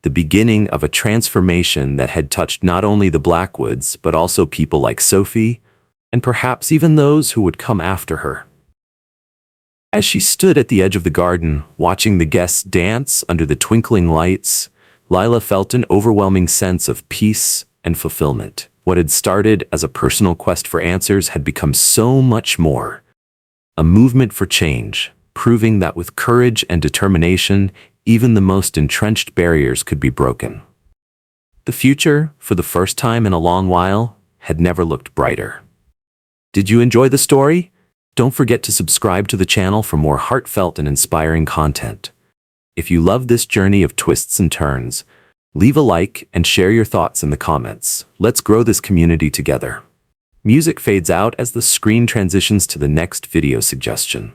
the beginning of a transformation that had touched not only the Blackwoods, but also people like Sophie, and perhaps even those who would come after her. As she stood at the edge of the garden, watching the guests dance under the twinkling lights, Lila felt an overwhelming sense of peace and fulfillment. What had started as a personal quest for answers had become so much more. A movement for change, proving that with courage and determination, even the most entrenched barriers could be broken. The future, for the first time in a long while, had never looked brighter. Did you enjoy the story? Don't forget to subscribe to the channel for more heartfelt and inspiring content. If you love this journey of twists and turns, leave a like and share your thoughts in the comments. Let's grow this community together. Music fades out as the screen transitions to the next video suggestion.